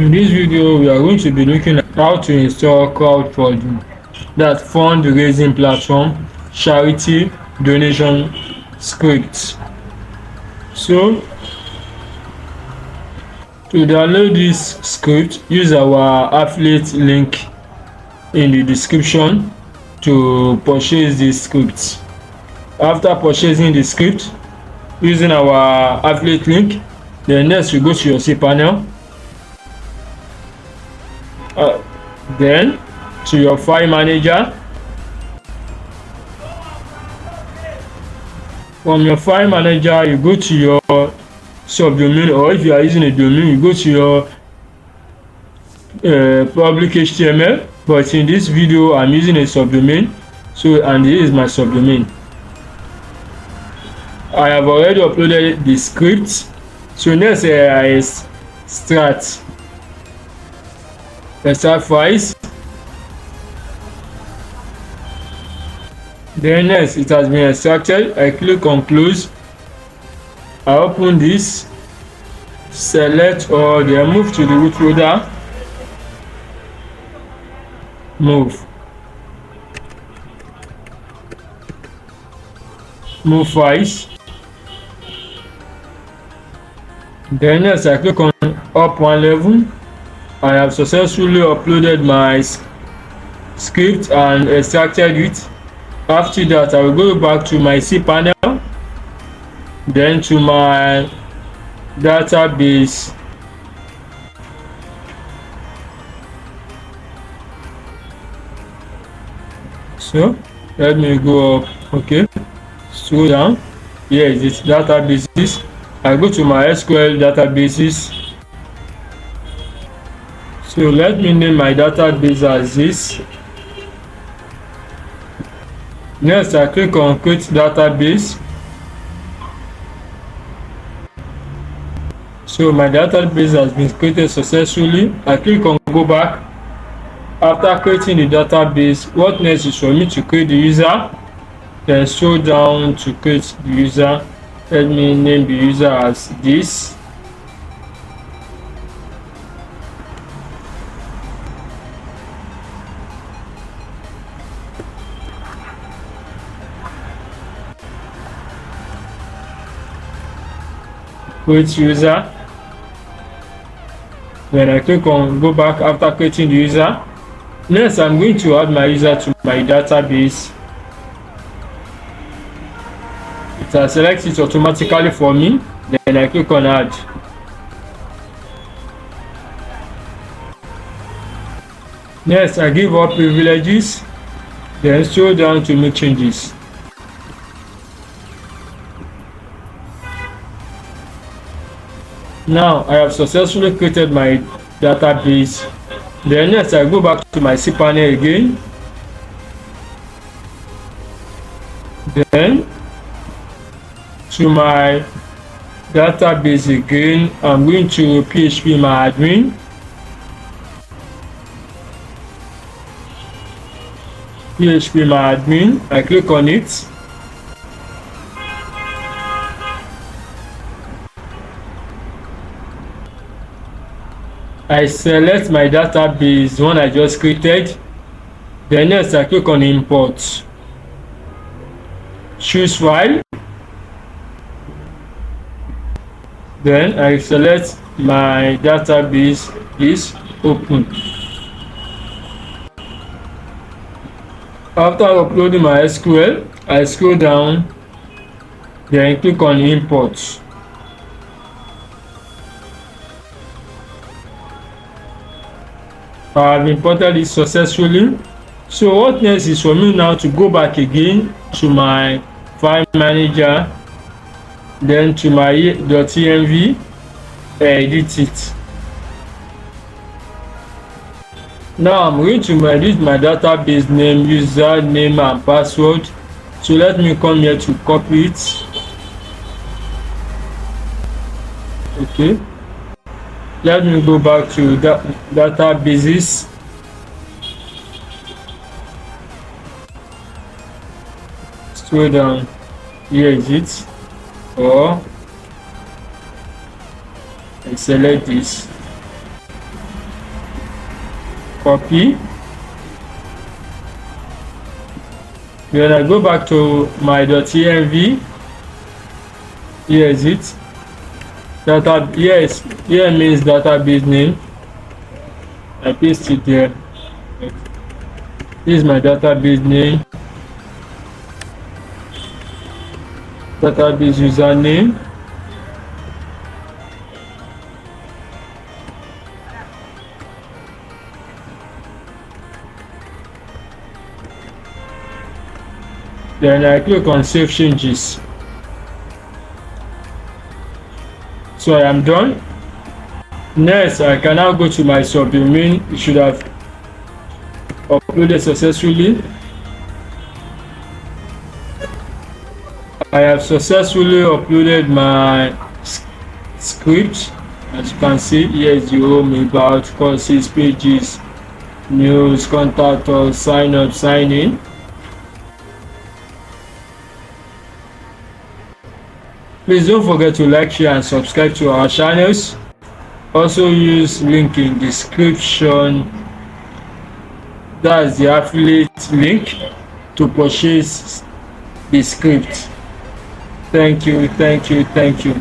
In this video, we are going to be looking at how to install crowdfunding, that's fundraising platform, charity donation scripts. So, to download this script, use our affiliate link in the description to purchase this script. After purchasing the script using our affiliate link, then next you go to your cPanel. Then to your file manager. From your file manager, you go to your subdomain, or if you are using a domain, you go to your public HTML. But in this video, I'm using a subdomain, and this is my subdomain. I have already uploaded the script. So next I start files. Then next it has been extracted. I click on close. I open this, select or then move to the root folder, move files. Then next I click on up one level. I have successfully uploaded my script and extracted it. After that, I will go back to my cPanel, then to my database. So let me go up. Okay, scroll down. Here is it, databases. I go to my SQL databases. So let me name my database as this. Next, I click on create database. So my database has been created successfully. I click on go back. After creating the database, what next is for me to create the user. Then scroll down to create the user. Let me name the user as this. Create user. Then I click on go back after creating the user. Next, I'm going to add my user to my database. It has selected it automatically for me. Then I click on add. Next, I give up privileges. Then scroll down to make changes. Now I have successfully created my database. Then next I go back to my cPanel again. Then to my database again, I'm going to PHP my admin. PHP my admin. I click on it. I select my database, one I just created. Then next I click on import. Choose file. Then I select my database is open. After uploading my SQL, I scroll down, then click on import. I have imported it successfully. So what next is for me now to go back again to my file manager, then to my .env, edit it. Now I'm going to edit my database name, username and password. So let me come here to copy it. Okay. Let me go back to databases. Scroll down. Here is it. Or I select this. copy. Then I go back to my .env. Here is it. Here means database name. I paste it there. This is my database name, database username. Then I click on save changes. So I am done. Next, I can now go to my subdomain. It should have uploaded successfully. I have successfully uploaded my script. As you can see, here is the home, about, courses, pages, news, contact us, sign up, sign in. Please don't forget to like, share and subscribe to our channels. Also use link in description, that's the affiliate link, to purchase the script. Thank you.